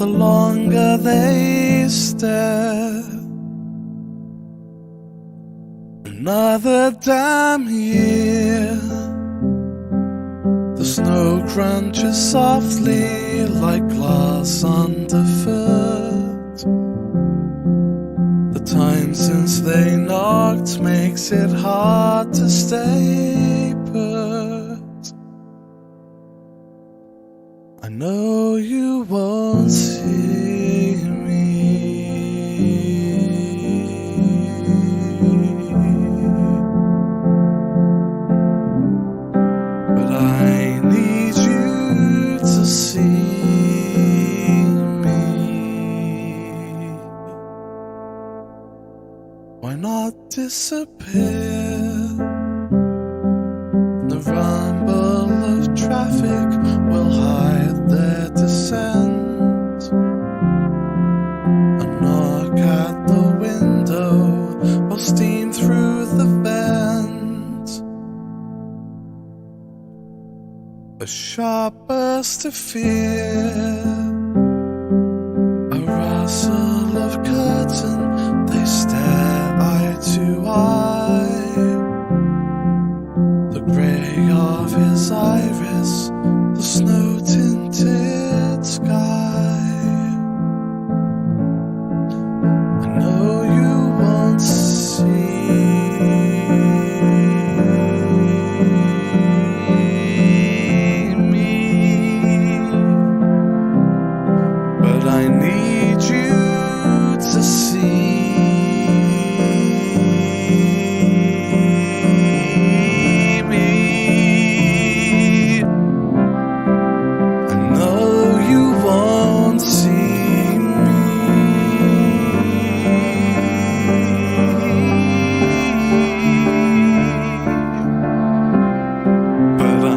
the longer they stare. Another damn year. The snow crunches softly like glass underfoot. The time since they knocked makes it hard to stay put. I know you won't see me, but I need you to see me. Why not disappear? The rumble of traffic will hide their descent. A knock at the window will steam through the vent. A sharp burst of fear, a rustle of curtain, they stare eye to eye. The grey of his iris, the snow-tinted sky. I know you won't see me, but I need you to see me. I know you won't see me, but I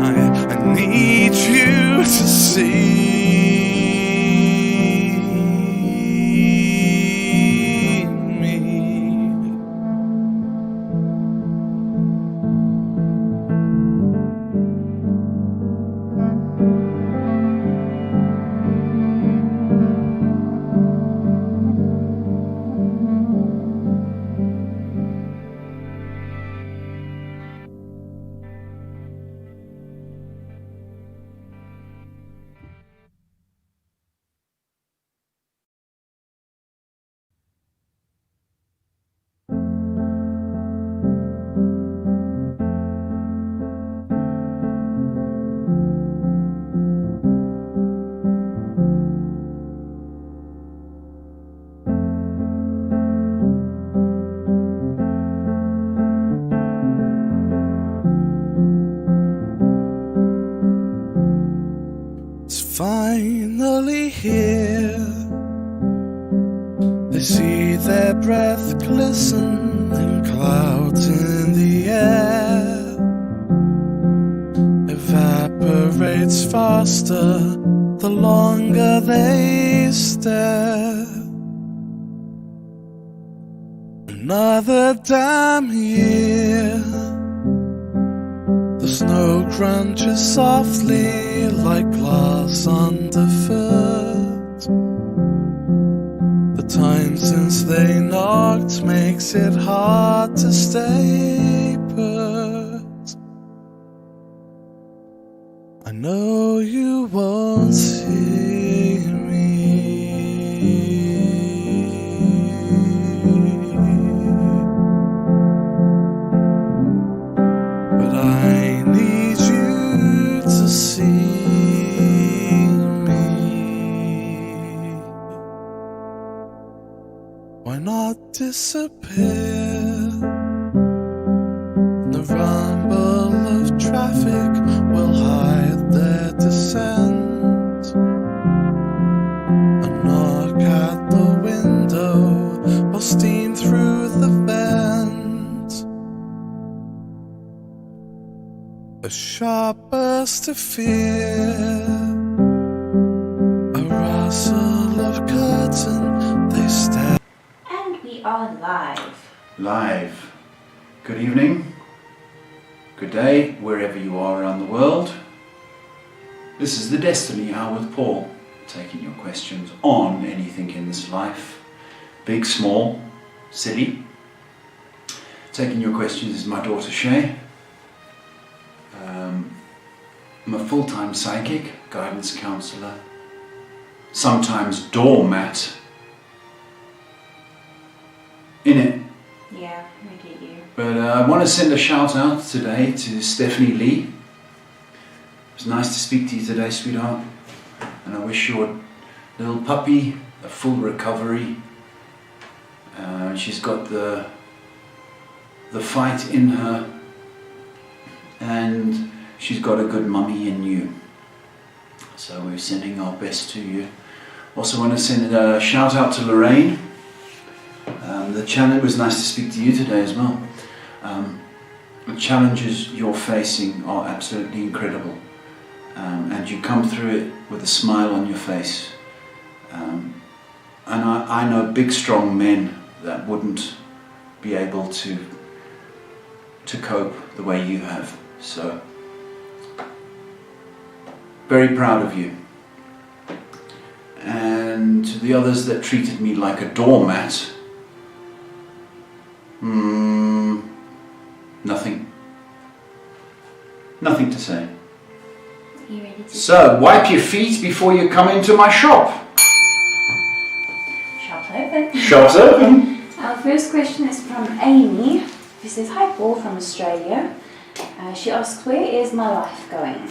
need you to see me. It's finally here. They see their breath glisten in clouds in the air. Evaporates faster the longer they stare. Another damn year. The snow crunches softly like glass underfoot. The time since they knocked makes it hard to stay put. I know you won't see me, but I need you to see me. Why not disappear? The rumble of traffic will hide their descent. A knock at the window will steam through the vent. A sharp burst of fear, a rustle of curtain, they stare. And we are live. Live. Good evening, good day, wherever you are around the world. This is the Destiny Hour with Paul. taking your questions on anything in this life, big, small, silly. Taking your questions is my daughter Shay. I'm a full-time psychic, guidance counsellor, sometimes doormat. In it. Yeah, I get you. But I want to send a shout out today to Stephanie Lee. It's nice to speak to you today, sweetheart. And I wish your little puppy a full recovery. She's got the fight in her, and she's got a good mummy in you. So we're sending our best to you. Also want to send a shout out to Lorraine. The challenge was nice to speak to you today as well. The challenges you're facing are absolutely incredible, and you come through it with a smile on your face. And I know big, strong men that wouldn't be able to cope the way you have. So, very proud of you. And to the others that treated me like a doormat, nothing to say. Are you ready to So, wipe your feet before you come into my shop. Shop's open? Shop's open. Our first question is from Amy, who says, "Hi Paul from Australia." She asks, "Where is my life going?"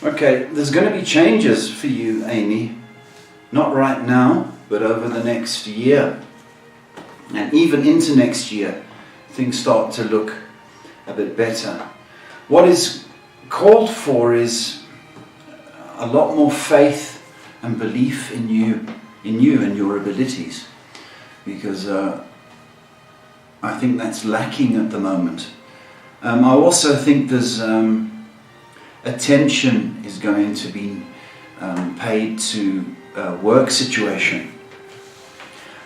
Okay, there's going to be changes for you, Amy. Not right now, but over the next year. And even into next year, things start to look a bit better. What is called for is a lot more faith and belief in you and your abilities. Because I think that's lacking at the moment. I also think there's attention is going to be paid to work situation.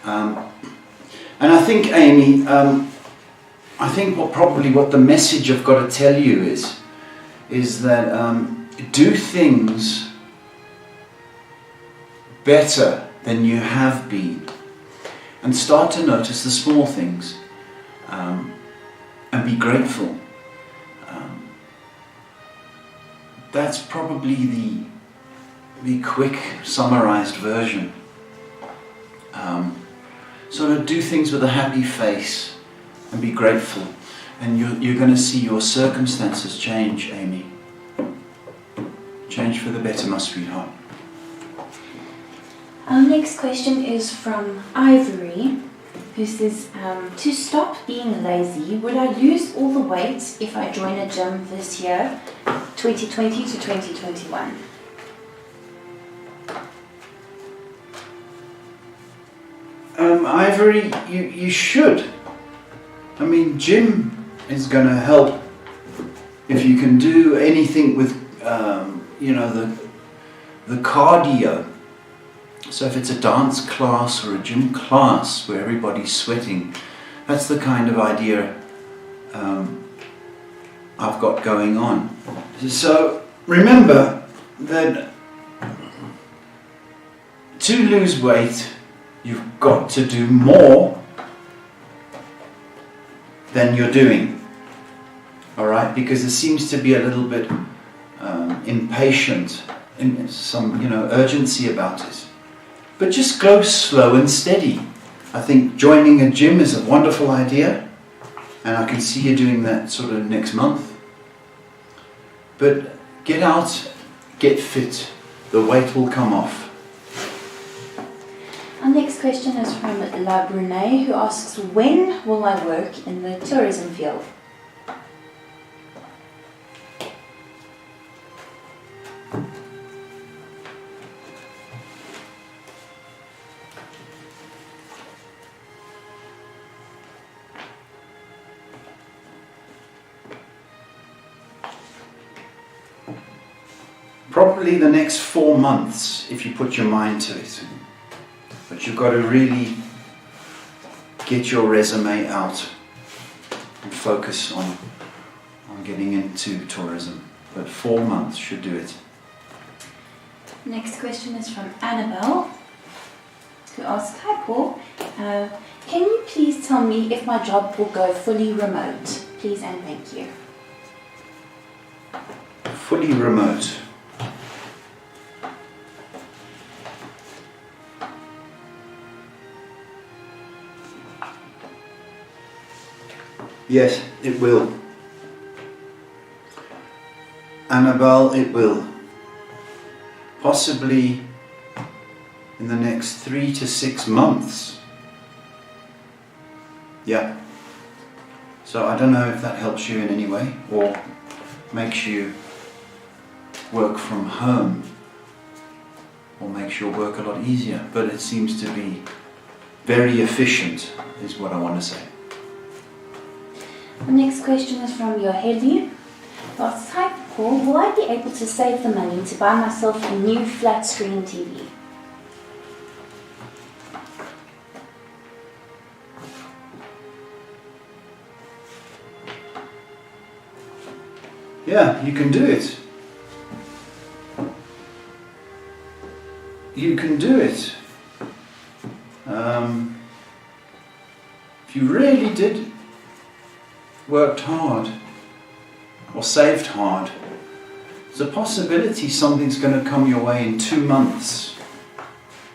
And I think, Amy, I think what the message I've got to tell you is that do things better than you have been, and start to notice the small things, and be grateful. That's probably the quick summarized version. So do things with a happy face and be grateful, and you're going to see your circumstances change, Amy. Change for the better, my sweetheart. Our next question is from Ivory, who says, "To stop being lazy, would I lose all the weight if I join a gym this year, 2020 to 2021? Ivory, you should. I mean, gym is going to help if you can do anything with, the cardio. So if it's a dance class or a gym class where everybody's sweating, that's the kind of idea I've got going on. So remember that to lose weight, you've got to do more than you're doing. All right, because there seems to be a little bit impatient, in some urgency about it. But just go slow and steady. I think joining a gym is a wonderful idea, and I can see you doing that sort of next month. But get out, get fit. The weight will come off. Our next question is from La Brunei, who asks, "When will I work in the tourism field?" probably the next 4 months if you put your mind to it. But you've got to really get your resume out and focus on getting into tourism. But 4 months should do it. Next question is from Annabelle, who asks, "Hi Paul, can you please tell me if my job will go fully remote? Please and thank you." Fully remote. Yes, it will. Annabelle, it will. Possibly in the next 3 to 6 months. Yeah. So I don't know if that helps you in any way or makes you work from home or makes your work a lot easier, but it seems to be very efficient is what I want to say. The next question is from Yoheli. Asks, "Hi Paul, will I be able to save the money to buy myself a new flat screen TV?" Yeah, you can do it. You can do it. If you really did worked hard or saved hard, there's a possibility something's going to come your way in 2 months.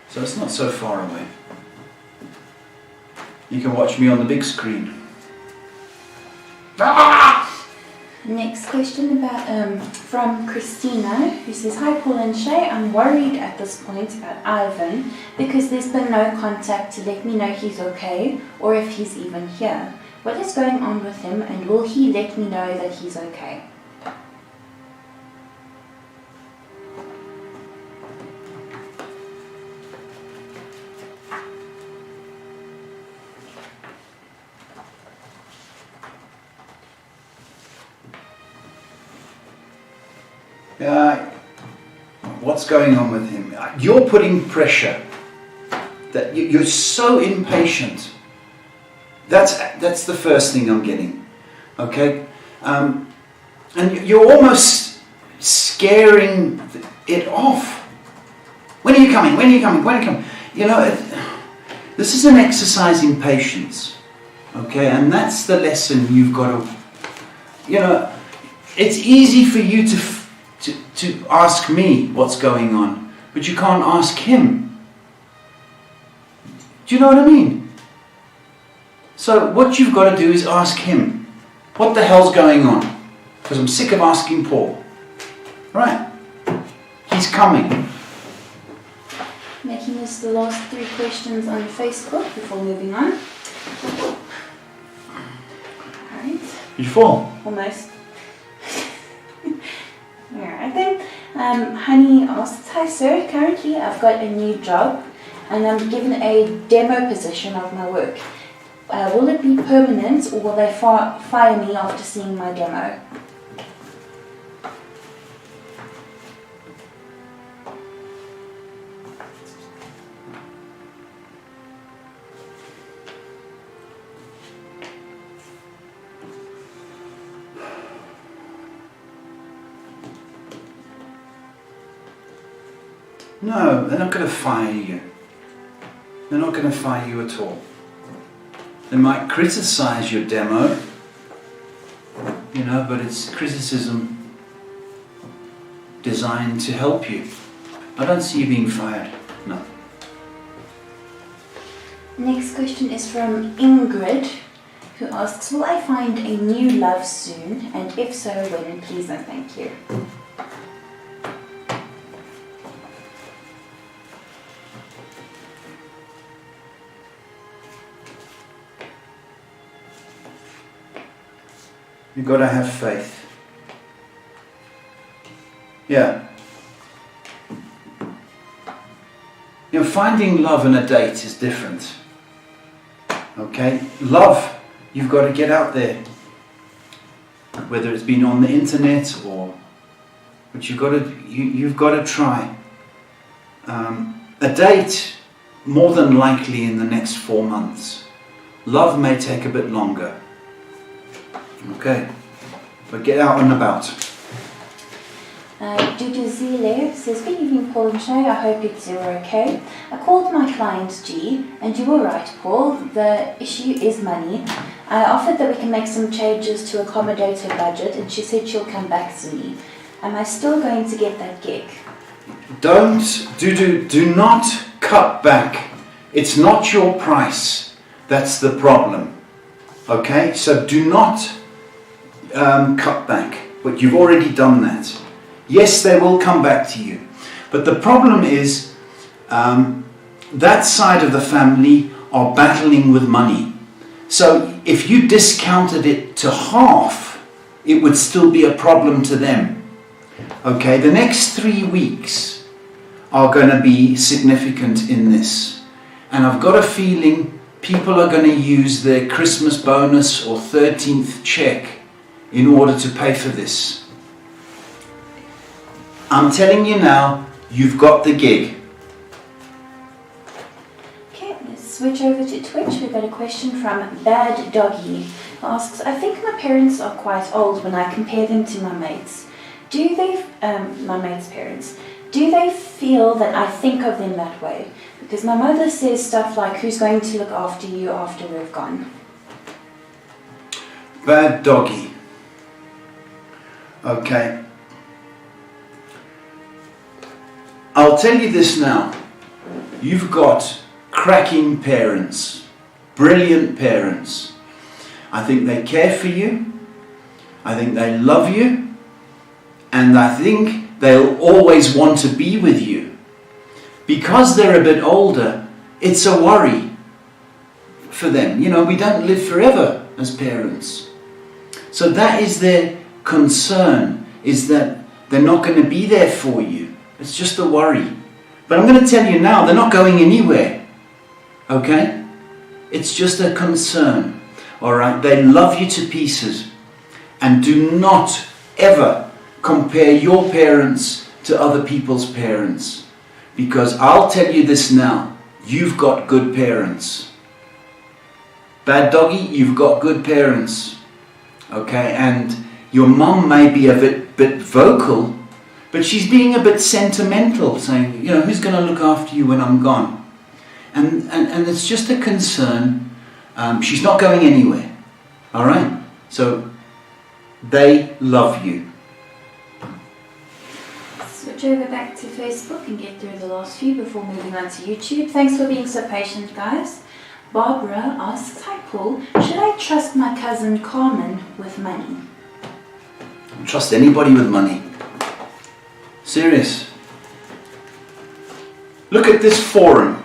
So it's not so far away. You can watch me on the big screen. Next question from Christina, who says, "Hi Paul and Shay, I'm worried at this point about Ivan because there's been no contact to let me know he's okay or if he's even here. What is going on with him and will he let me know that he's okay?" What's going on with him? You're putting pressure. That you're so impatient. That's the first thing I'm getting. Okay? And you're almost scaring it off. When are you coming? When are you coming? When are you coming? You know, this is an exercise in patience. Okay? And that's the lesson you've got to... You know, it's easy for you to ask me what's going on, but you can't ask him. Do you know what I mean? So what you've got to do is ask him, what the hell's going on? Because I'm sick of asking Paul. Right. He's coming. Making this the last 3 questions on Facebook before moving on. Alright. You fall. Almost. Alright then. Honey asks, "Hi sir, currently I've got a new job and I'm given a demo position of my work. Will it be permanent or will they fire me after seeing my demo?" No, they're not going to fire you. They're not going to fire you at all. They might criticize your demo, you know, but it's criticism designed to help you. I don't see you being fired, no. Next question is from Ingrid, who asks, "Will I find a new love soon? And if so, when? Please and thank you." You've got to have faith. Yeah. You know, finding love in a date is different. Okay? Love, you've got to get out there. Whether it's been on the internet or but you've got to try. A date, more than likely in the next 4 months. Love may take a bit longer. Okay, but get out and about. Dudu Zile says, good evening, Paul and Shay. I hope you are okay. I called my client G, and you were right, Paul. The issue is money. I offered that we can make some changes to accommodate her budget, and she said she'll come back to me. Am I still going to get that gig? Do not cut back. It's not your price that's the problem. Okay, so do not cut back. But you've already done that. Yes, they will come back to you. But the problem is that side of the family are battling with money. So if you discounted it to half, it would still be a problem to them. Okay, the next 3 weeks are going to be significant in this. And I've got a feeling people are going to use their Christmas bonus or 13th check in order to pay for this. I'm telling you now, you've got the gig. Okay, let's switch over to Twitch. We've got a question from Bad Doggy, who asks, I think my parents are quite old when I compare them to my mates. Do they, my mates' parents, do they feel that I think of them that way? Because my mother says stuff like, who's going to look after you after we've gone? Bad Doggy. Okay. I'll tell you this now. You've got cracking parents, brilliant parents. I think they care for you. I think they love you. And I think they'll always want to be with you. Because they're a bit older, it's a worry for them. You know, we don't live forever as parents. So that is their concern, is that they're not going to be there for you. It's just a worry. But I'm going to tell you now, they're not going anywhere. Okay? It's just a concern. Alright? They love you to pieces. And do not ever compare your parents to other people's parents. Because I'll tell you this now, you've got good parents. Bad Doggy, you've got good parents. Okay? And your mum may be a bit vocal, but she's being a bit sentimental, saying, you know, who's going to look after you when I'm gone? And it's just a concern. She's not going anywhere. All right? So they love you. Switch over back to Facebook and get through the last few before moving on to YouTube. Thanks for being so patient, guys. Barbara asks, hi Paul, should I trust my cousin Carmen with money? Don't trust anybody with money. Serious. Look at this forum.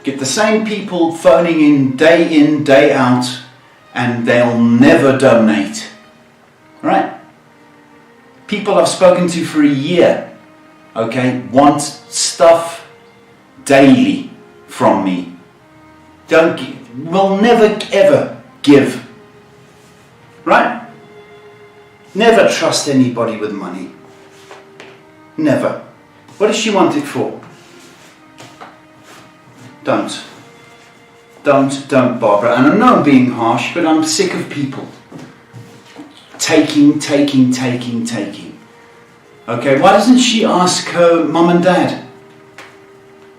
Get the same people phoning in, day out, and they'll never donate. Right? People I've spoken to for a year, okay, want stuff daily from me. Will never ever give. Right? Never trust anybody with money. Never. What does she want it for? Don't, Barbara. And I know I'm being harsh, but I'm sick of people taking. Okay, why doesn't she ask her mum and dad?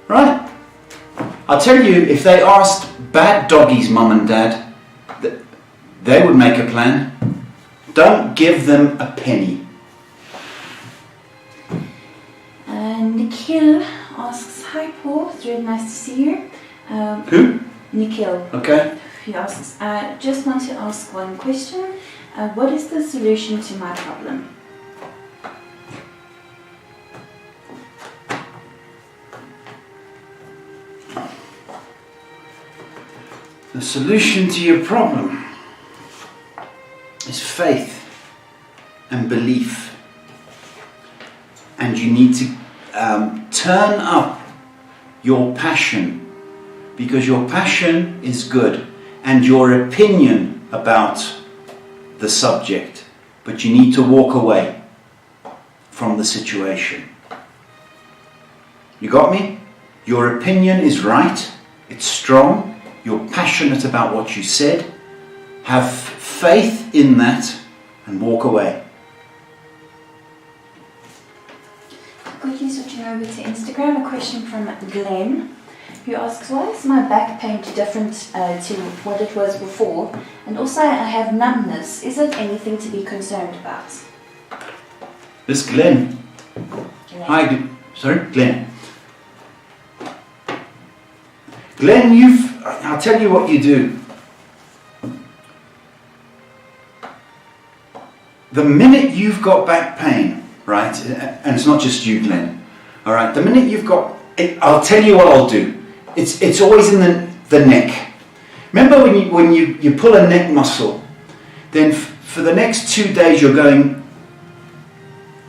Right? I'll tell you, if they asked Bad Doggy's mum and dad, they would make a plan. Don't give them a penny. Nikhil asks, hi Paul, it's really nice to see you. Who? Nikhil. Okay. He asks, just want to ask one question. What is the solution to my problem? The solution to your problem is faith and belief. And you need to turn up your passion, because your passion is good and your opinion about the subject but you need to walk away from the situation. You got me? Your opinion is right. It's strong. You're passionate about what you said. Have faith in that and walk away. Quickly switching over to Instagram, a question from Glenn, who asks, why is my back pain different to what it was before? And also I have numbness. Is it anything to be concerned about? This Glenn. Glenn. Hi, sorry, Glenn. Glenn, I'll tell you what you do. The minute you've got back pain, right, and it's not just you, Glenn, all right, the minute you've got, I'll tell you what I'll do. It's always in the neck. Remember when you pull a neck muscle, then for the next 2 days you're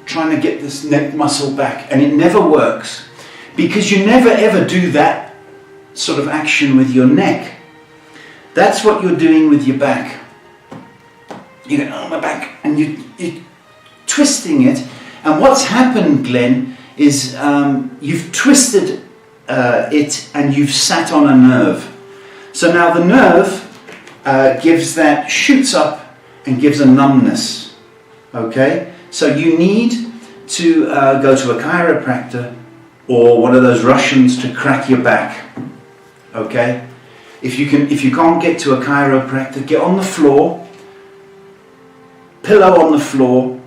trying to get this neck muscle back, and it never works because you never ever do that sort of action with your neck. That's what you're doing with your back. You go, oh, my back, and you're twisting it. And what's happened, Glenn, is you've twisted it and you've sat on a nerve. So now the nerve shoots up and gives a numbness. Okay? So you need to go to a chiropractor or one of those Russians to crack your back. Okay? If you can't get to a chiropractor, get on the floor, pillow on the floor,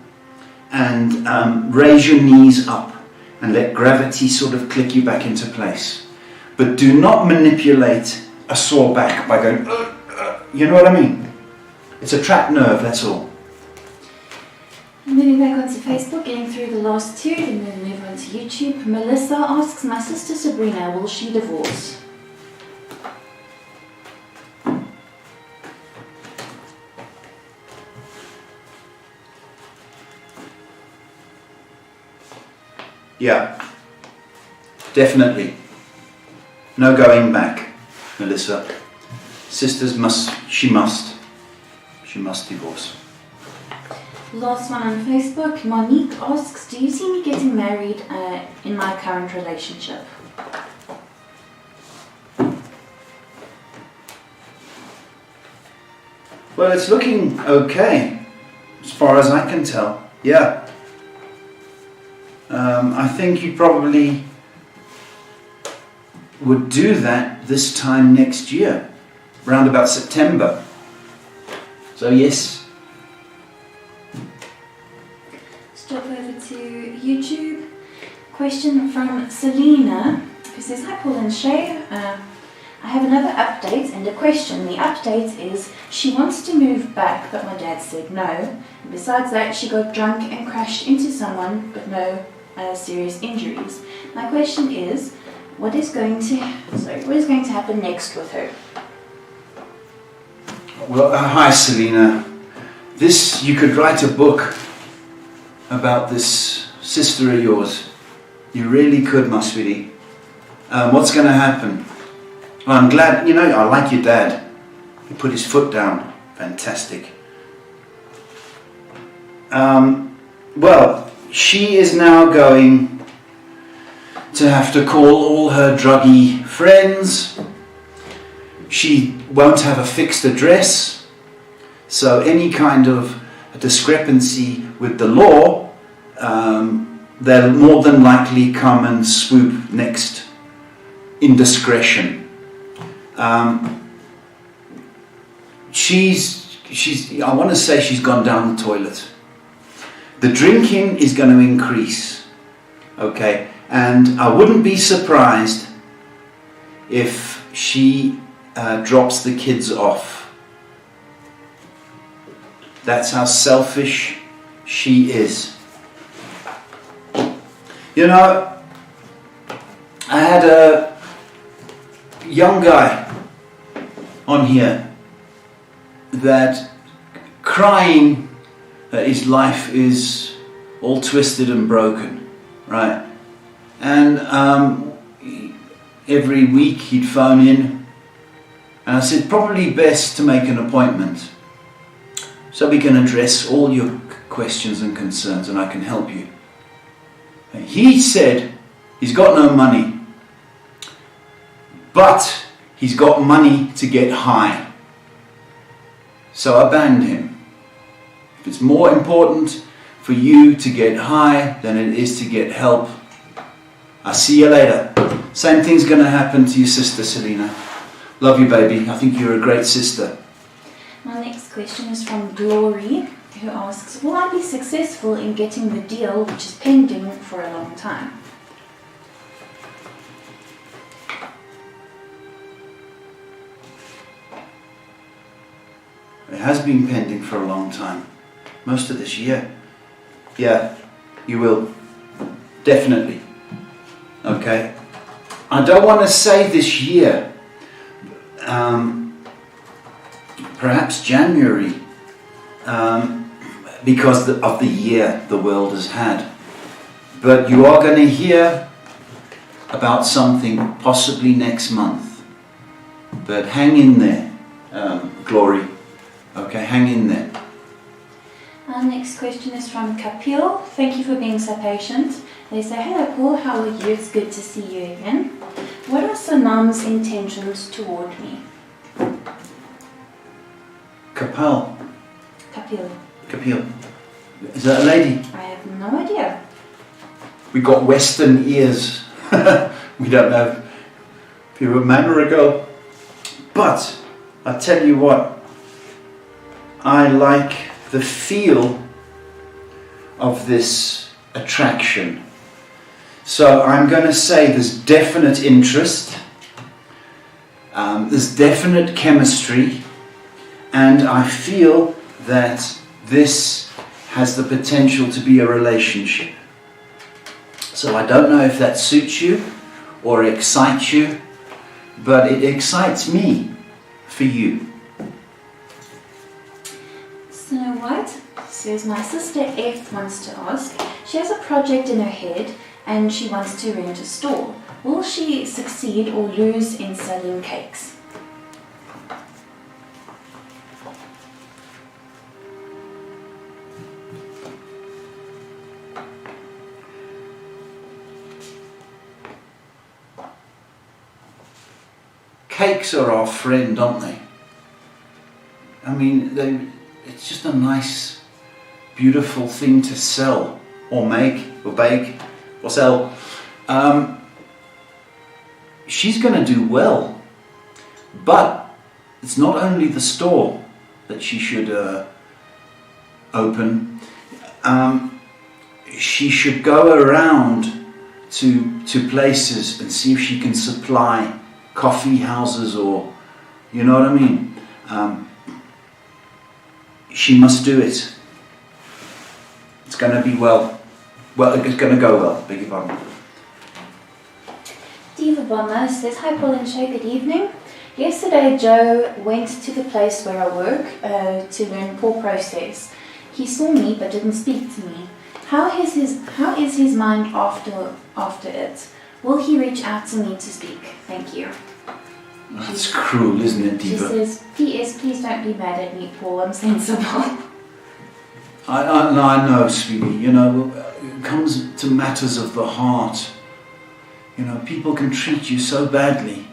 and raise your knees up and let gravity sort of click you back into place. But do not manipulate a sore back by going, you know what I mean? It's a trapped nerve, that's all. Moving back onto Facebook, getting through the last two, then we'll move on to YouTube. Melissa asks, my sister Sabrina, will she divorce? Yeah, definitely. No going back, Melissa. Sisters she must divorce. Last one on Facebook, Monique asks, do you see me getting married in my current relationship? Well, it's looking okay, as far as I can tell. Yeah. I think you probably would do that this time next year, around about September. So yes. Let's jump over to YouTube. Question from Selena, who says, hi Paul and Shay. I have another update and a question. The update is she wants to move back, but my dad said no. And besides that, she got drunk and crashed into someone, but no serious injuries. My question is, what is going to happen next with her? Well, hi Selena. You could write a book about this sister of yours. You really could, my sweetie. What's going to happen? Well, I'm glad, I like your dad. He put his foot down. Fantastic. Well, she is now going to have to call all her druggy friends. She won't have a fixed address. So any kind of discrepancy with the law, they'll more than likely come and swoop next indiscretion. I want to say she's gone down the toilet. The drinking is going to increase, okay? And I wouldn't be surprised if she drops the kids off. That's how selfish she is. I had a young guy on here that crying that his life is all twisted and broken, right? And every week he'd phone in, and I said probably best to make an appointment so we can address all your questions and concerns, and I can help you. He said he's got no money, but he's got money to get high. So I banned him. If it's more important for you to get high than it is to get help, I'll see you later. Same thing's going to happen to your sister, Selena. Love you, baby. I think you're a great sister. My next question is from Glory, who asks, will I be successful in getting the deal which is pending for a long time? It has been pending for a long time. Most of this year. Yeah, you will. Definitely. Okay? I don't want to say this year. Perhaps January. Because of the year the world has had. But you are going to hear about something possibly next month. But hang in there, Glory. Okay, hang in there. Our next question is from Kapil. Thank you for being so patient. They say, hello Paul, how are you? It's good to see you again. What are Sonam's intentions toward me? Kapil. Kapil. Is that a lady? I have no idea. We got Western ears. We don't know if you're a man or a girl. But I tell you what, I like the feel of this attraction. So I'm going to say there's definite interest, there's definite chemistry, and I feel that this has the potential to be a relationship. So I don't know if that suits you or excites you, but it excites me for you. Snow White says, my sister F wants to ask, she has a project in her head and she wants to rent a store. Will she succeed or lose in selling cakes? Cakes are our friend, aren't they? I mean, it's just a nice, beautiful thing to sell, or make, or bake, or sell. She's going to do well, but it's not only the store that she should open. She should go around to places and see if she can supply coffee houses, or, you know what I mean? She must do it. It's going to be well, it's going to go well, beg your pardon. Diva Bomber says, hi Paul and Shay, good evening. Yesterday Joe went to the place where I work to learn pour process. He saw me but didn't speak to me. How is his mind after it? Will he reach out to me to speak? Thank you. That's cruel, isn't it, Diva? She says, P.S. please don't be mad at me, Paul, I'm sensible. I know, sweetie. You know, it comes to matters of the heart. You know, people can treat you so badly,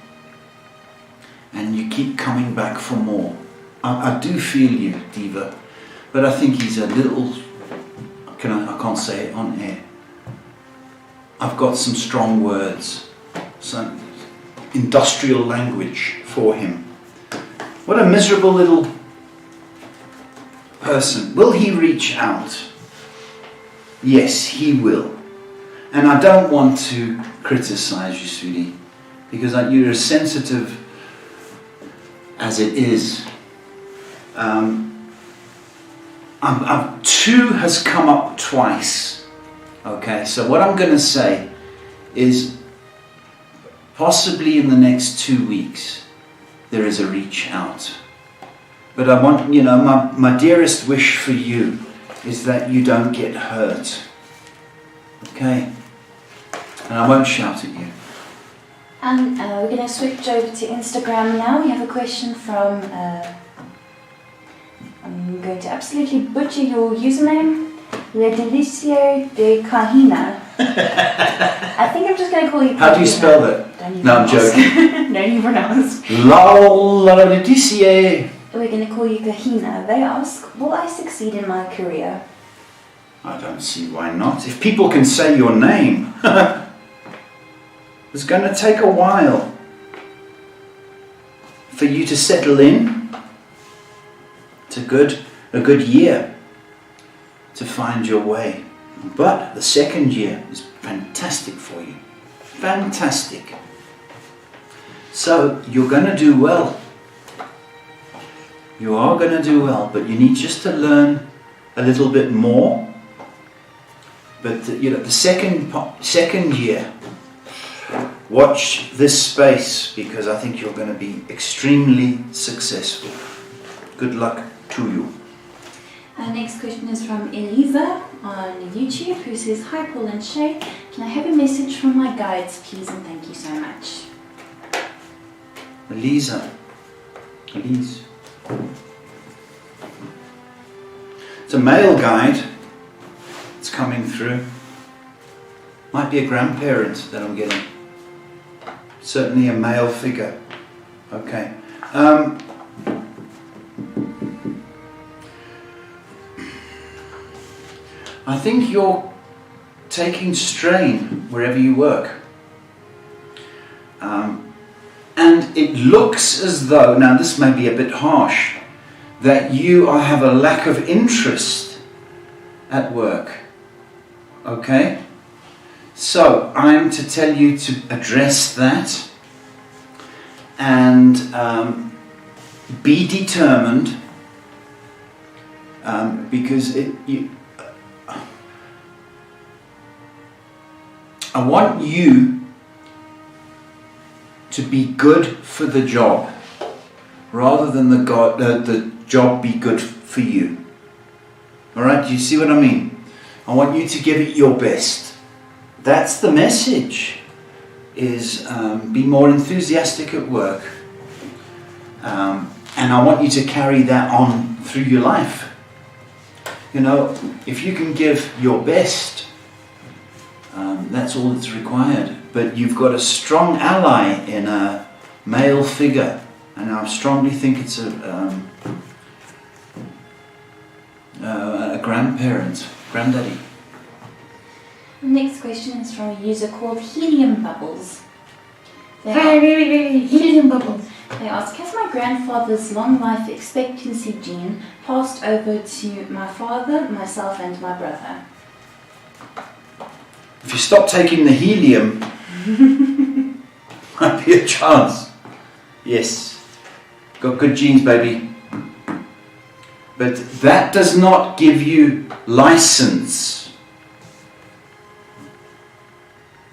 and you keep coming back for more. I do feel you, Diva, but I think he's a little... I can't say it on air. I've got some strong words, some industrial language for him. What a miserable little person. Will he reach out? Yes, he will. And I don't want to criticize you, sweetie, because you're as sensitive as it is. Two has come up twice. Okay, so what I'm going to say is possibly in the next 2 weeks there is a reach out. But I want, my dearest wish for you is that you don't get hurt. Okay? And I won't shout at you. And we're going to switch over to Instagram now. We have a question from, I'm going to absolutely butcher your username, Le Delicio de Kahina. I think I'm just going to call you Kahina. How do you spell that? Don't even No, I'm ask. joking. Don't even ask. Laurentitia. We're going to call you Kahina. They ask, will I succeed in my career? I don't see why not. If people can say your name, it's going to take a while for you to settle in. It's a good year to find your way. But the second year is fantastic for you. Fantastic. So you're going to do well. You are going to do well, but you need just to learn a little bit more. But the second year, watch this space, because I think you're going to be extremely successful. Good luck to you. Our next question is from Eliza on YouTube, who says, hi Paul and Shay, can I have a message from my guides please, and thank you so much. Elise. It's a male guide. It's coming through. Might be a grandparent that I'm getting. Certainly a male figure. Okay. I think you're taking strain wherever you work. And it looks as though, now this may be a bit harsh, that you have a lack of interest at work. Okay? So I'm to tell you to address that and be determined, because I want you to be good for the job rather than the job be good for you. Alright, do you see what I mean? I want you to give it your best. That's the message, is be more enthusiastic at work. And I want you to carry that on through your life. You know, if you can give your best, that's all that's required. But you've got a strong ally in a male figure, and I strongly think it's a granddaddy. The next question is from a user called Helium Bubbles. Helium Bubbles. They ask, has my grandfather's long life expectancy gene passed over to my father, myself and my brother? If you stop taking the helium, might be a chance. Yes. Got good genes, baby. But that does not give you license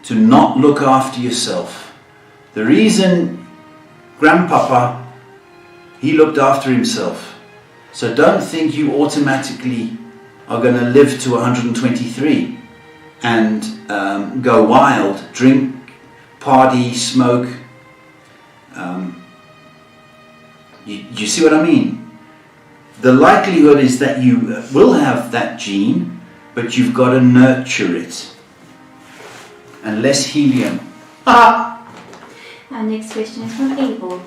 to not look after yourself. The reason Grandpapa, he looked after himself. So don't think you automatically are going to live to 123 and go wild, drink, party, smoke. You see what I mean? The likelihood is that you will have that gene, but you've got to nurture it. And less helium. Our next question is from Abel.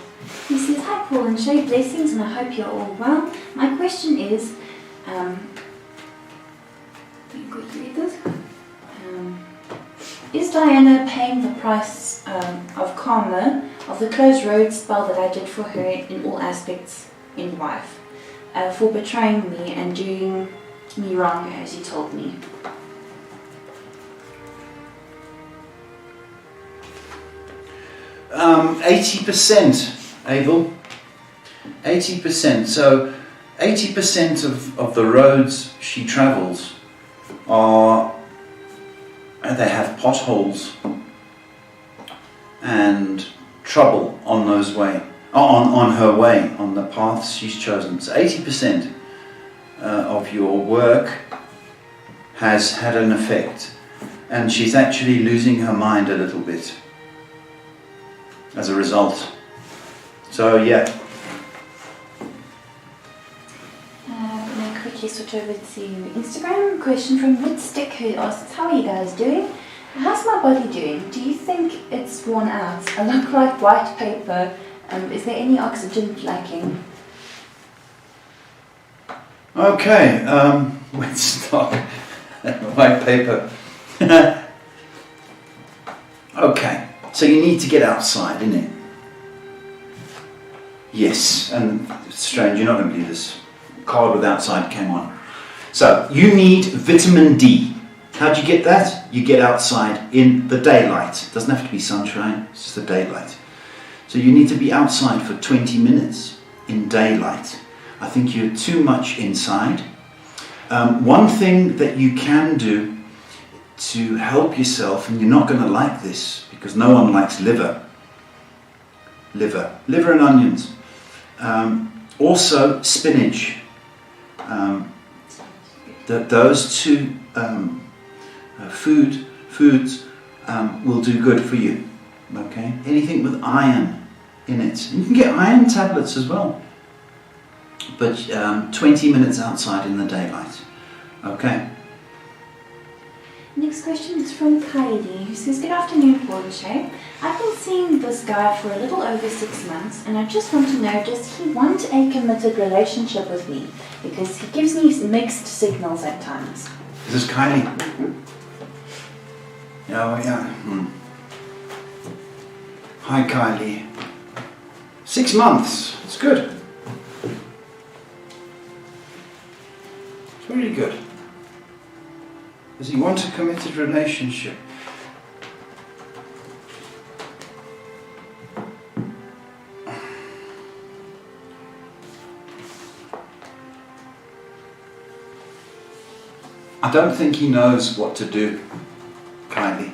He says, hi Paul and Shay, blessings, and I hope you're all well. My question is, is Diana paying the price of karma of the closed road spell that I did for her in all aspects in life, for betraying me and doing me wrong as he told me? Um, 80%, Abel. 80%. So 80% of the roads she travels they have potholes and trouble on those on her way, on the paths she's chosen. So 80% of your work has had an effect, and she's actually losing her mind a little bit as a result. So yeah. I'm going to quickly quickly switch over to Instagram. Question from Woodstick who asks, how are you guys doing? How's my body doing? Do you think it's worn out? I look like white paper. Is there any oxygen lacking? Okay, Woodstock, white paper. Okay, so you need to get outside, innit? Yes, and it's strange, you're not going to believe this. Card with outside came on. So, you need vitamin D. How do you get that? You get outside in the daylight. It doesn't have to be sunshine, it's just the daylight. So you need to be outside for 20 minutes in daylight. I think you're too much inside. One thing that you can do to help yourself, and you're not going to like this because no one likes liver and onions. Also spinach. Those two foods will do good for you. Okay, anything with iron in it. You can get iron tablets as well. But 20 minutes outside in the daylight. Okay. Next question is from Kylie, who says, good afternoon, Paul and Shay. I've been seeing this guy for a little over 6 months, and I just want to know, does he want a committed relationship with me? Because he gives me mixed signals at times. Is this Kylie? Mm-hmm. Yeah. Hi, Kylie. 6 months. It's good. It's really good. Does he want a committed relationship? I don't think he knows what to do, Kylie.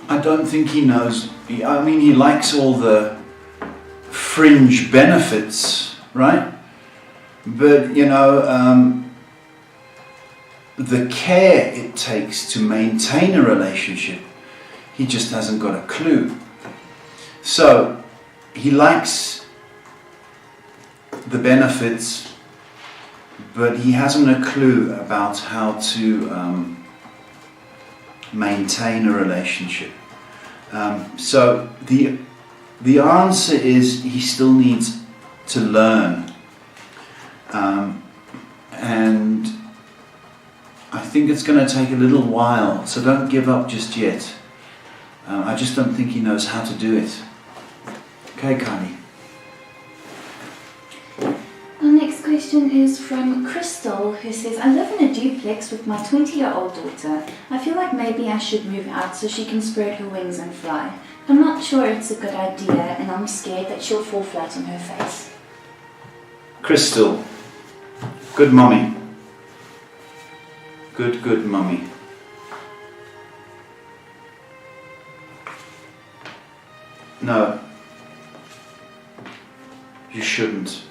I don't think he knows. I mean, he likes all the fringe benefits, right? But, you know, the care it takes to maintain a relationship, he just hasn't got a clue. So, he likes the benefits, but he hasn't a clue about how to maintain a relationship. So the answer is he still needs to learn, and I think it's going to take a little while, so don't give up just yet. I just don't think he knows how to do it. Okay, Kylie. Our next question is from Crystal, who says, I live in a duplex with my 20-year-old daughter. I feel like maybe I should move out so she can spread her wings and fly. I'm not sure it's a good idea, and I'm scared that she'll fall flat on her face. Crystal, good mummy. Good mummy. No, you shouldn't.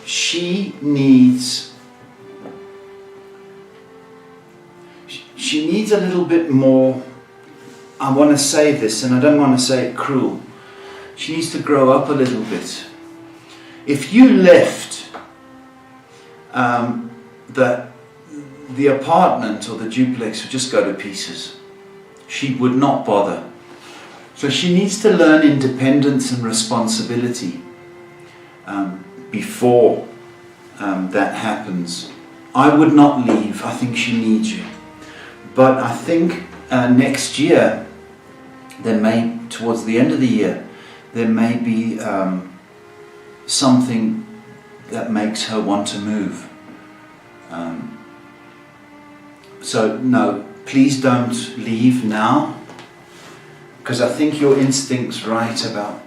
She needs a little bit more. I want to say this, and I don't want to say it cruel. She needs to grow up a little bit. If you left the apartment or the duplex would just go to pieces. She would not bother. So she needs to learn independence and responsibility before that happens. I would not leave. I think she needs you. But I think next year, towards the end of the year, there may be something that makes her want to move. So no, please don't leave now, because I think your instinct's right about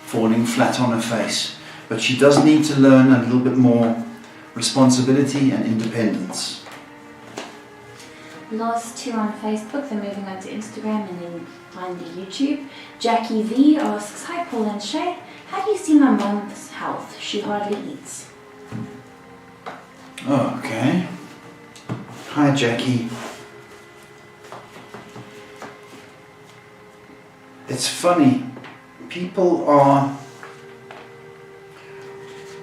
falling flat on her face. But she does need to learn a little bit more responsibility and independence. Last two on Facebook, then moving on to Instagram and then finally YouTube. Jackie V asks, hi Paul and Shay, how do you see my mum's health? She hardly eats. Oh, okay. Hi Jackie. It's funny,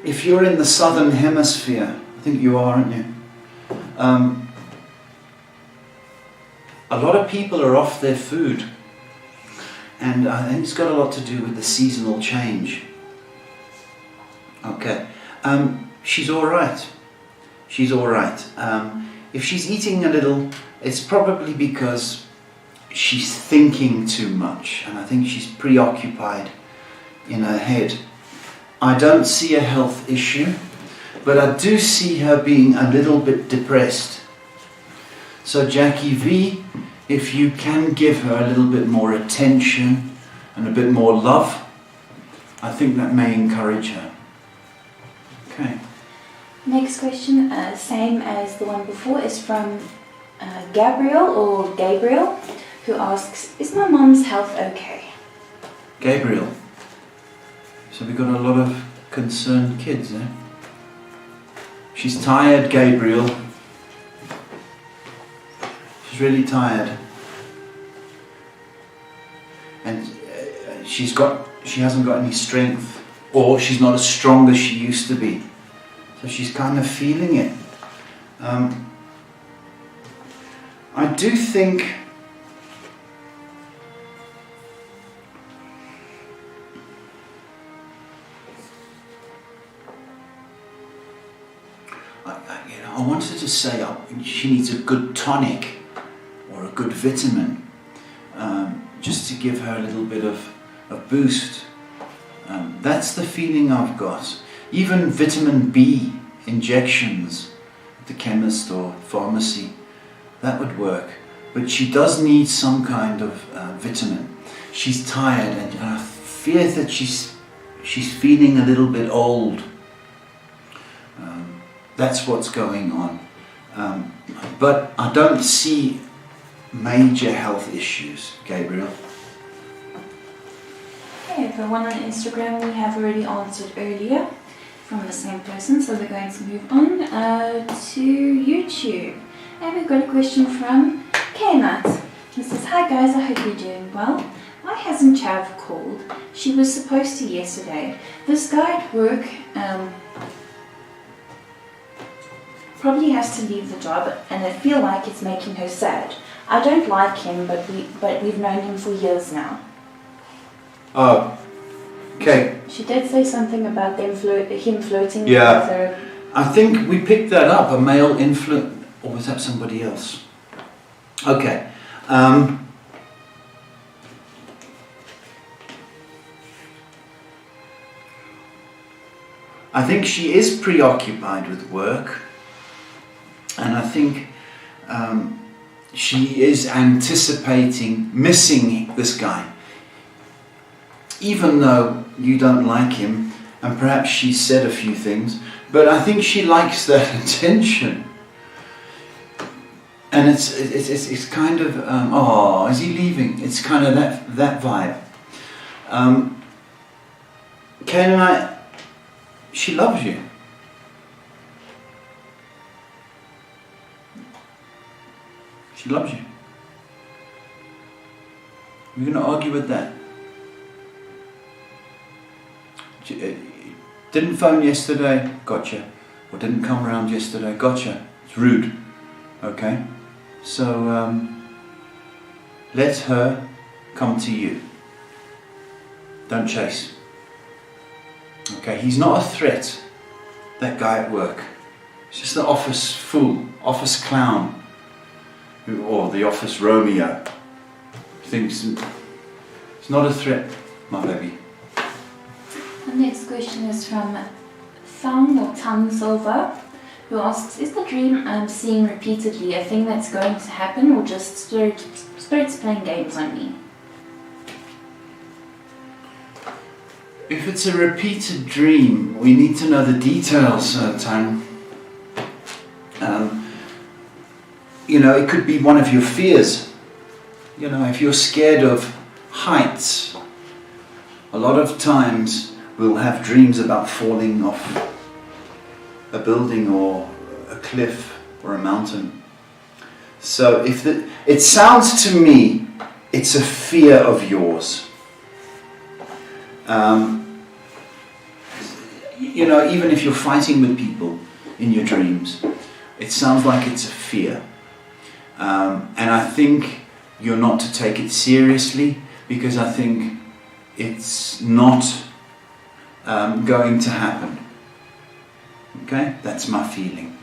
if you're in the southern hemisphere, I think you are, aren't you? A lot of people are off their food, and I think it's got a lot to do with the seasonal change. Okay, she's all right. She's all right. If she's eating a little, it's probably because she's thinking too much, and I think she's preoccupied in her head. I don't see a health issue, but I do see her being a little bit depressed. So Jackie V, if you can give her a little bit more attention and a bit more love, I think that may encourage her. Okay. Next question, same as the one before, is from Gabriel, who asks, is my mom's health okay? Gabriel. So we've got a lot of concerned kids, eh? She's tired, Gabriel. She's really tired. And she hasn't got any strength, or she's not as strong as she used to be. So she's kind of feeling it. I do think I wanted to say she needs a good tonic or a good vitamin, just to give her a little bit of a boost. That's the feeling I've got. Even vitamin B injections at the chemist or pharmacy, that would work. But she does need some kind of vitamin. She's tired, and I fear that she's feeling a little bit old. That's what's going on. But I don't see major health issues, Gabriel. Okay, the one on Instagram we have already answered earlier from the same person, so we're going to move on to YouTube. And we've got a question from K-Nut. It says, hi guys, I hope you're doing well. Why hasn't Chav called? She was supposed to yesterday. This guy at work probably has to leave the job, and I feel like it's making her sad. I don't like him, but we've known him for years now. Oh, okay. She did say something about him flirting with her. I think we picked that up, a male influence, or was that somebody else? Okay. I think she is preoccupied with work, and I think she is anticipating missing this guy. Even though you don't like him, and perhaps she said a few things, but I think she likes that attention. And it's kind of, oh, is he leaving? It's kind of that vibe. Canaanite, she loves you. She loves you. We're going to argue with that. Didn't phone yesterday, gotcha. Or didn't come around yesterday, gotcha. It's rude. Okay? So, let her come to you. Don't chase. Okay? He's not a threat, that guy at work. He's just an office fool, office clown, or the office Romeo. Thinks it's not a threat, my baby. The next question is from Tang Silva, who asks, is the dream I'm seeing repeatedly a thing that's going to happen, or just spirits playing games on me? If it's a repeated dream, we need to know the details, Tang. You know, it could be one of your fears. You know, if you're scared of heights, a lot of times we'll have dreams about falling off a building or a cliff or a mountain. So it sounds to me, it's a fear of yours. even if you're fighting with people in your dreams, it sounds like it's a fear. And I think you're not to take it seriously, because I think it's not going to happen. Okay? That's my feeling.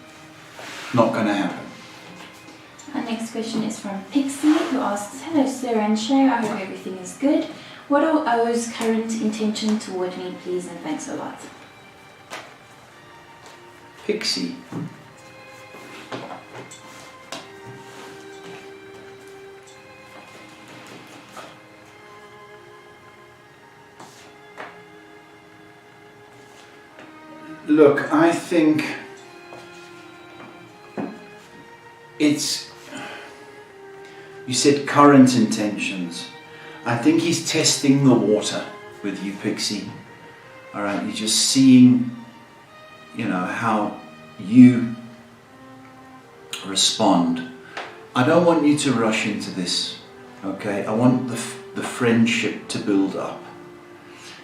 Not going to happen. Our next question is from Pixie, who asks, "Hello Sir and Shay, I hope everything is good. What are O's current intention toward me, please, and thanks a lot." Pixie. Look, I think you said current intentions. I think he's testing the water with you, Pixie. Alright, he's just seeing, how you respond. I don't want you to rush into this, okay? I want the friendship to build up.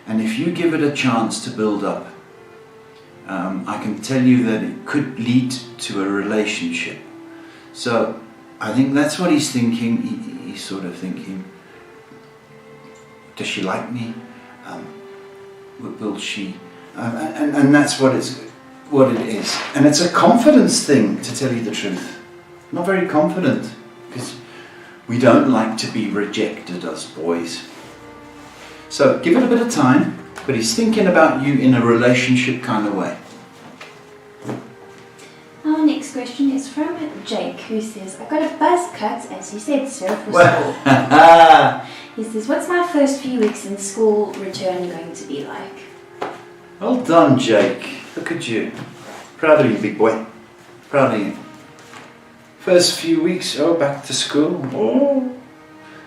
And if you give it a chance to build up, I can tell you that it could lead to a relationship. So I think that's what he's thinking. He's sort of thinking, does she like me? Will she? And that's what it is. And it's a confidence thing, to tell you the truth. I'm not very confident, because we don't like to be rejected as boys. So give it a bit of time, but he's thinking about you in a relationship kind of way. Our next question is from Jake, who says, "I got a buzz cut, as you said, sir, for school." He says, "What's my first few weeks in school return going to be like?" Well done, Jake. Look at you. Proud of you, big boy. Proud of you. First few weeks, back to school. Oh.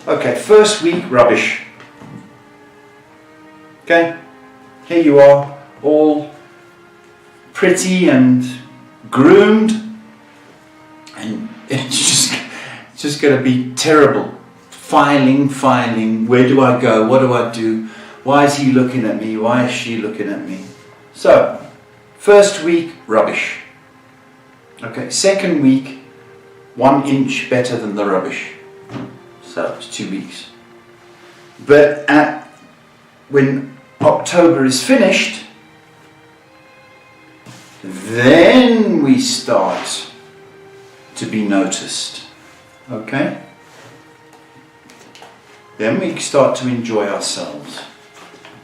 Okay, first week, rubbish. Okay, here you are, all pretty and groomed, and it's just going to be terrible. Filing, where do I go, what do I do, why is he looking at me, why is she looking at me? So, first week, rubbish. Okay, second week, 1 inch better than the rubbish. So, it's 2 weeks. But when October is finished, then we start to be noticed. Okay? Then we start to enjoy ourselves.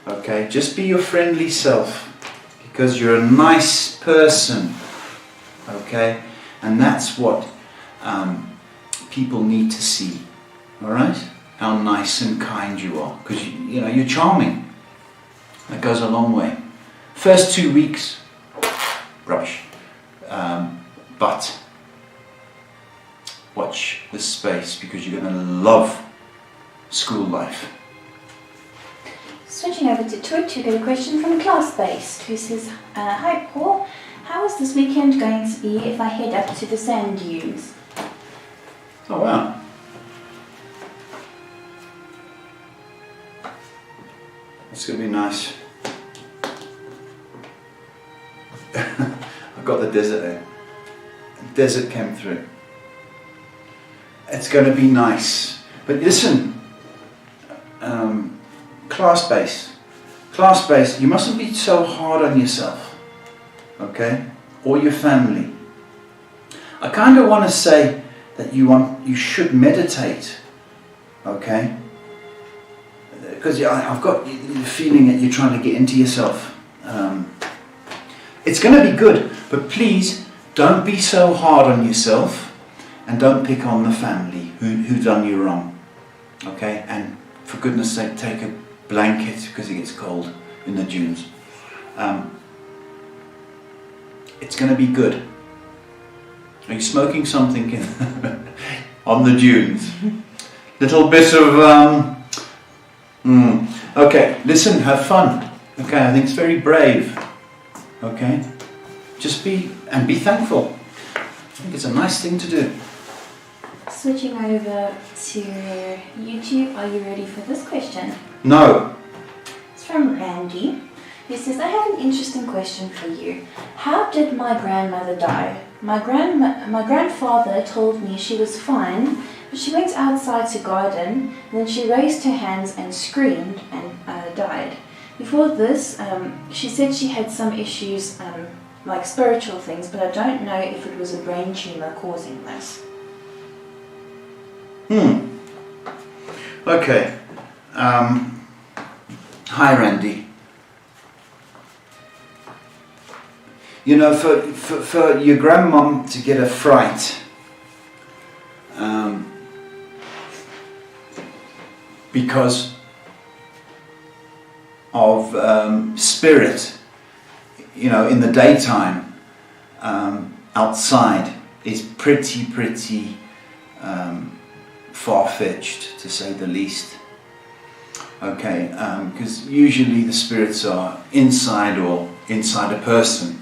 Okay? Just be your friendly self, because you're a nice person. Okay? And that's what people need to see. Alright? How nice and kind you are. Because you're charming. That goes a long way. First 2 weeks, rubbish. But watch this space, because you're going to love school life. Switching over to Twitch, we get a question from Class-Based, who says, "Hi Paul, how is this weekend going to be if I head up to the sand dunes?" Oh wow. It's going to be nice. I've got the desert there. The desert came through. It's going to be nice. But listen, class-based, you mustn't be so hard on yourself, okay? Or your family. I kind of want to say that you should meditate, okay? Because I've got the feeling that you're trying to get into yourself. It's going to be good, but please don't be so hard on yourself, and don't pick on the family who done you wrong. Okay? And for goodness sake, take a blanket because it gets cold in the dunes. It's going to be good. Are you smoking something on the dunes? Little bit of Okay, listen, have fun. Okay, I think it's very brave. Okay? Just be thankful. I think it's a nice thing to do. Switching over to YouTube, are you ready for this question? No. It's from Randy, He says, I have an interesting question for you. How did my grandmother die? My grandfather told me she was fine, but she went outside to garden, and then she raised her hands and screamed and died. Before this, she said she had some issues, like spiritual things, but I don't know if it was a brain tumor causing this. Okay. Hi, Randy. You know, for your grandmum to get a fright because of spirit, you know, in the daytime, outside, is pretty far-fetched, to say the least. Okay, because usually the spirits are inside or inside a person.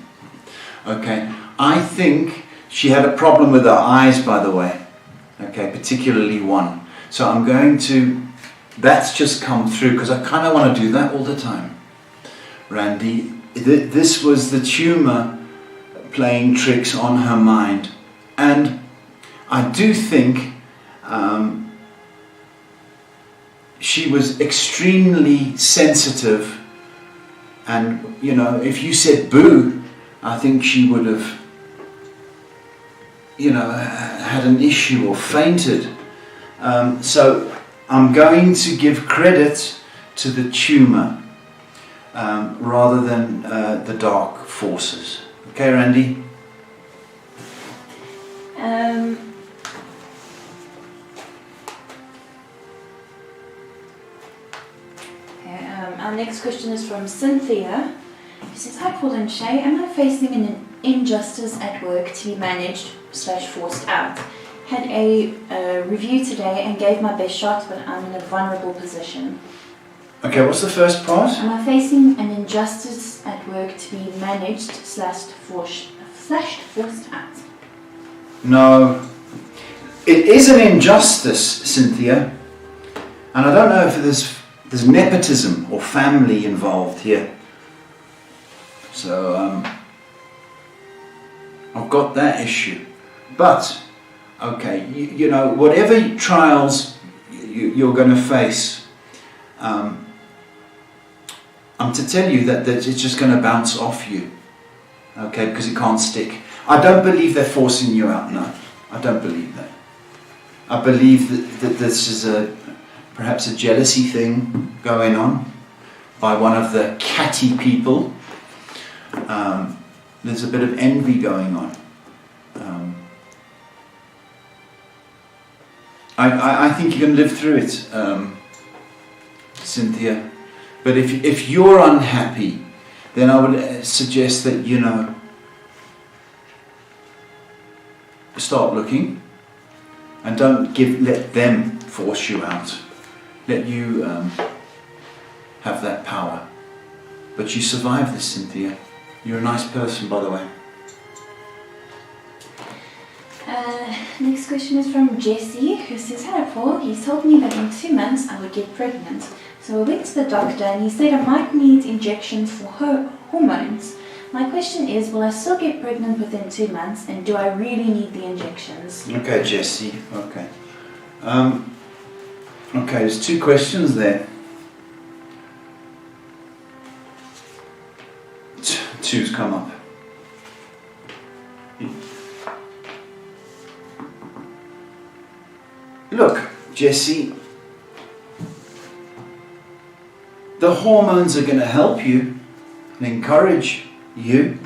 Okay, I think she had a problem with her eyes, by the way. Okay, particularly one. So I'm going to, that's just come through because I kind of want to do that all the time. Randy, this was the tumor playing tricks on her mind. And I do think she was extremely sensitive. And, you know, if you said boo, I think she would have, you know, had an issue or fainted. So I'm going to give credit to the tumor rather than the dark forces. Okay, Randy? Our next question is from Cynthia. She says, hi Paul and Shay, am I facing an injustice at work to be managed / forced out? Had a review today and gave my best shot, but I'm in a vulnerable position. Okay, what's the first part? Am I facing an injustice at work to be managed / forced out? No. It is an injustice, Cynthia. And I don't know if there's nepotism or family involved here. So, I've got that issue. But, okay, you know, whatever trials you're going to face, I'm to tell you that it's just going to bounce off you. Okay, because it can't stick. I don't believe they're forcing you out, no. I don't believe that. I believe that this is perhaps a jealousy thing going on by one of the catty people. There's a bit of envy going on. I think you can live through it, Cynthia. But if you're unhappy, then I would suggest that, you know, start looking and don't let them force you out. Let you have that power. But you survived this, Cynthia. You're a nice person, by the way. Next question is from Jessie, who says, hello Paul, he told me that in 2 months I would get pregnant. So I went to the doctor and he said I might need injections for hormones. My question is, will I still get pregnant within 2 months, and do I really need the injections? Okay, Jessie. Okay. Okay, there's 2 questions there. 2's come up. Look, Jessie, the hormones are going to help you and encourage you.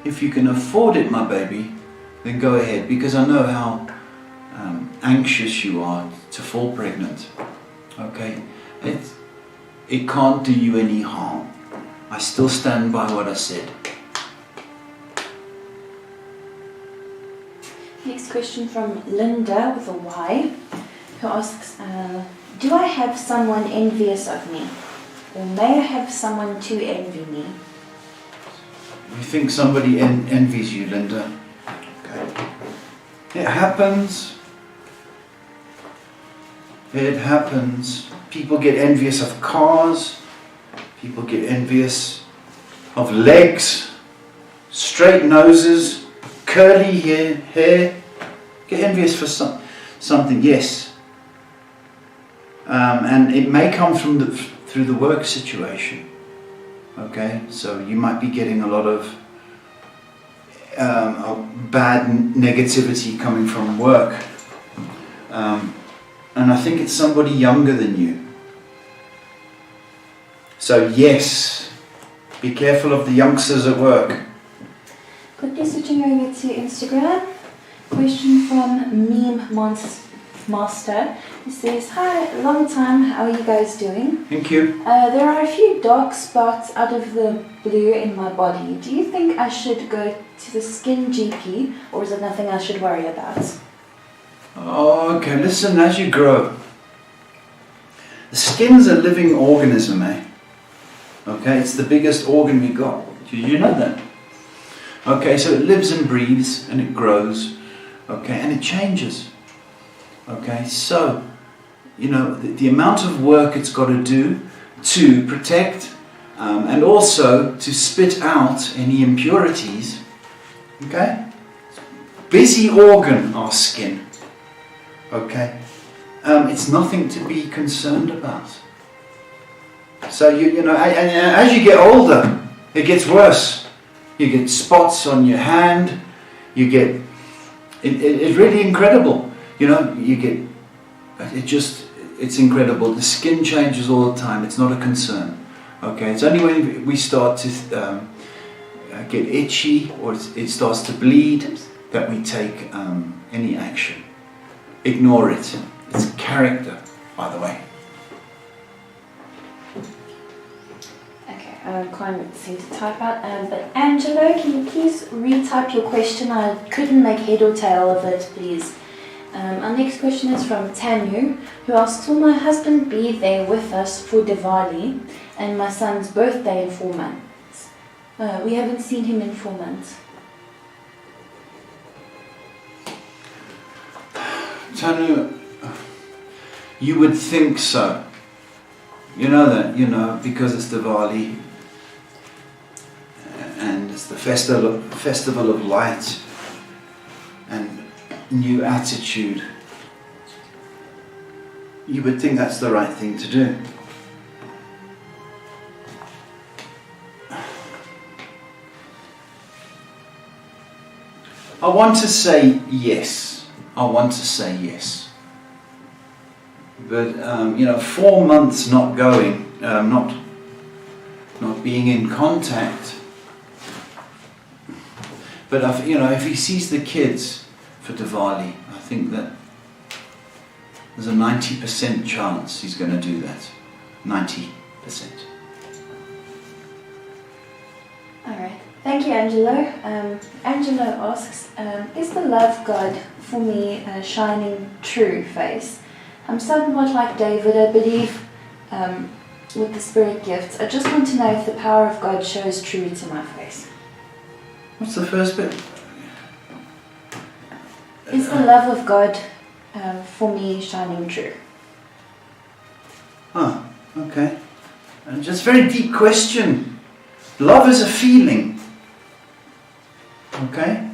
If you can afford it, my baby, then go ahead, because I know how anxious you are to fall pregnant. Okay? It can't do you any harm. I still stand by what I said. Next question from Linda with a Y, who asks, do I have someone envious of me? Or may I have someone to envy me? You think somebody envies you, Linda? Okay. It happens. It happens. People get envious of cars. People get envious of legs, straight noses, curly hair. Get envious for something, yes. And it may come through the work situation. Okay, so you might be getting a lot of bad negativity coming from work. And I think it's somebody younger than you. So yes, be careful of the youngsters at work. Quickly switching over to Instagram. Question from Meme Master. He says, "Hi, long time. How are you guys doing? Thank you. There are a few dark spots out of the blue in my body. Do you think I should go to the skin GP, or is it nothing I should worry about?" Oh, okay. Listen, as you grow, the skin's a living organism, eh? Okay, it's the biggest organ we got. Did you know that? Okay, so it lives and breathes and it grows. Okay, and it changes. Okay, so, you know, the amount of work it's got to do to protect and also to spit out any impurities. Okay? Busy organ, our skin. Okay? It's nothing to be concerned about. So, you know, and as you get older, it gets worse. You get spots on your hand. You get... It's really incredible. You know, you get... It's incredible. The skin changes all the time. It's not a concern. Okay? It's only when we start to get itchy or it starts to bleed that we take any action. Ignore it. It's character, by the way. Okay, I can't seem to type out. But Angelo, can you please retype your question? I couldn't make head or tail of it, please. Our next question is from Tanu, who asks, "Will my husband be there with us for Diwali and my son's birthday in 4 months?" We haven't seen him in 4 months. Tanu, you would think so. You know that, you know, because it's Diwali and it's the festival of light and new attitude. You would think that's the right thing to do. I want to say yes. I want to say yes. But, you know, 4 months not going, not being in contact. But, you know, if he sees the kids for Diwali, I think that there's a 90% chance he's going to do that. 90%. Alright, thank you, Angelo. Angelo asks, "Is the love God for me a shining true face? I'm somewhat like David, I believe with the spirit gifts. I just want to know if the power of God shows true to my face." What's the first bit? Is the love of God for me shining true? Ah, okay. And just very deep question. Love is a feeling. Okay?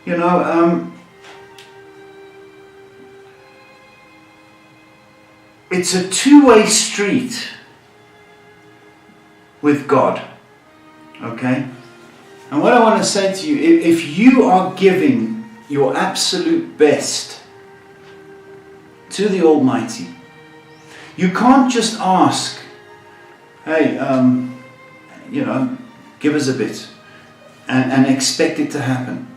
You know, it's a two-way street with God. Okay? And what I want to say to you, if you are giving your absolute best to the Almighty, you can't just ask, "Hey, you know, give us a bit," and expect it to happen.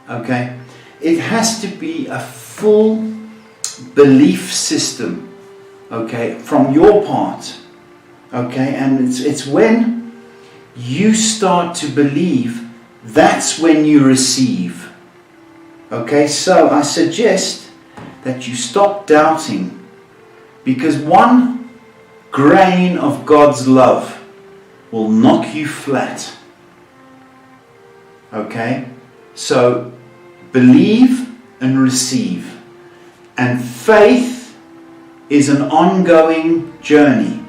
Okay? It has to be a full belief system, okay, from your part. Okay? And it's when you start to believe, that's when you receive. Okay? So I suggest that you stop doubting, because one grain of God's love will knock you flat. Okay? So believe and receive. And faith is an ongoing journey.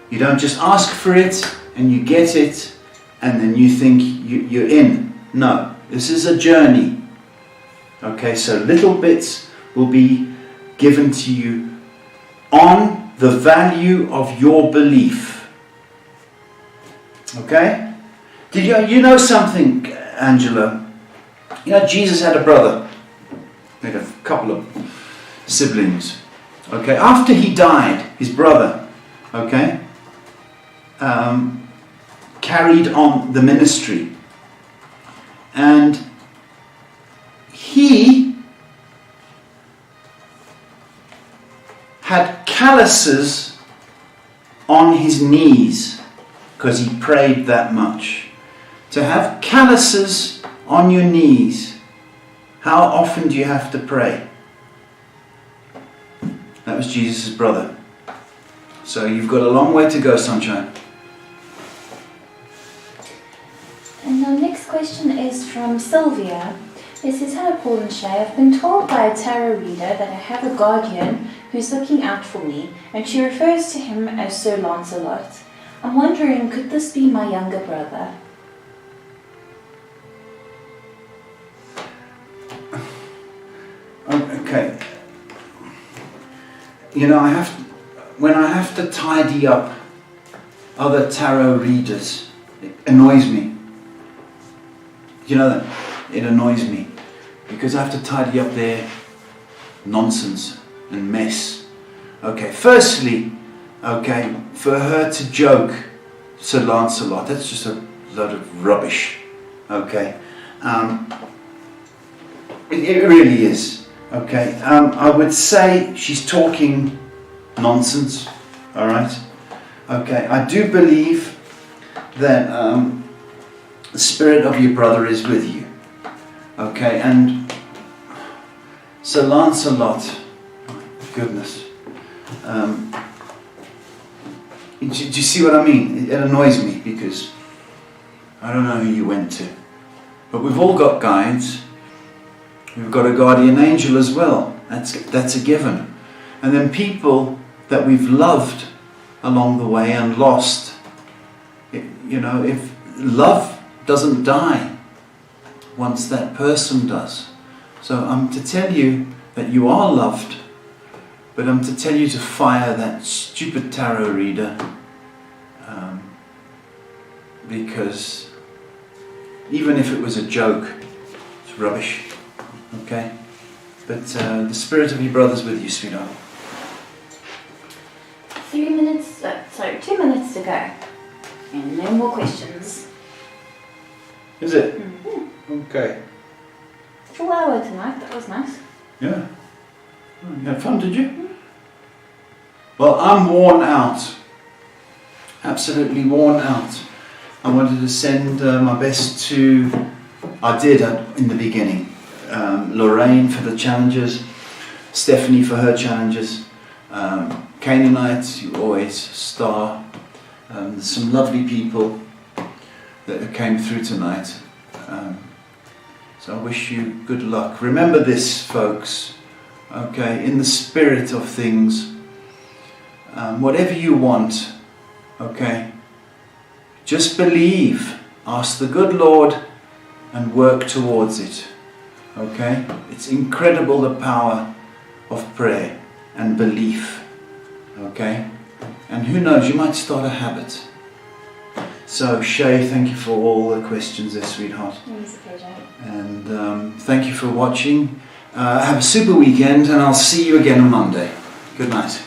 You don't just ask for it and you get it, and then you think you're in. No, this is a journey. Okay, so little bits will be given to you on the value of your belief. Okay? Did you know something, Angela? You know, Jesus had a brother. He had a couple of siblings. Okay, after he died, his brother, okay, carried on the ministry. And he had calluses on his knees because he prayed that much. To have calluses on your knees, how often do you have to pray? That was Jesus' brother. So you've got a long way to go, sunshine. And our next question is from Sylvia. It says, hello Paul and Shay, I've been told by a tarot reader that I have a guardian who's looking out for me, and she refers to him as Sir Lancelot. I'm wondering, could this be my younger brother? Okay. You know, when I have to tidy up other tarot readers, it annoys me. You know that? It annoys me because I have to tidy up their nonsense and mess. Okay, firstly, okay, for her to joke Sir Lancelot, that's just a load of rubbish. Okay, it really is. Okay, I would say she's talking nonsense. All right. Okay, I do believe that the spirit of your brother is with you. Okay, and Sir Lancelot, goodness. Do you see what I mean? It annoys me because I don't know who you went to. But we've all got guides. We've got a guardian angel as well. That's a given. And then people that we've loved along the way and lost. You know, if love doesn't die once that person does. So I'm to tell you that you are loved, but I'm to tell you to fire that stupid tarot reader, because even if it was a joke, it's rubbish. Okay? But the spirit of your brother's with you, sweetheart. 2 minutes to go. And no more questions. Is it? Mm-hmm. Okay. Full hour tonight, that was nice. Yeah. Oh, you had fun, did you? Mm-hmm. Well, I'm worn out. Absolutely worn out. I wanted to send my best to, I did in the beginning, Lorraine for the challenges, Stephanie for her challenges, Canaanites, you always star. There's some lovely people that came through tonight. So I wish you good luck. Remember this, folks, okay, in the spirit of things, whatever you want, okay, just believe, ask the good Lord and work towards it, okay? It's incredible the power of prayer and belief, okay? And who knows, you might start a habit. So, Shay, thank you for all the questions there, sweetheart. It was a pleasure. And thank you for watching. Have a super weekend, and I'll see you again on Monday. Good night.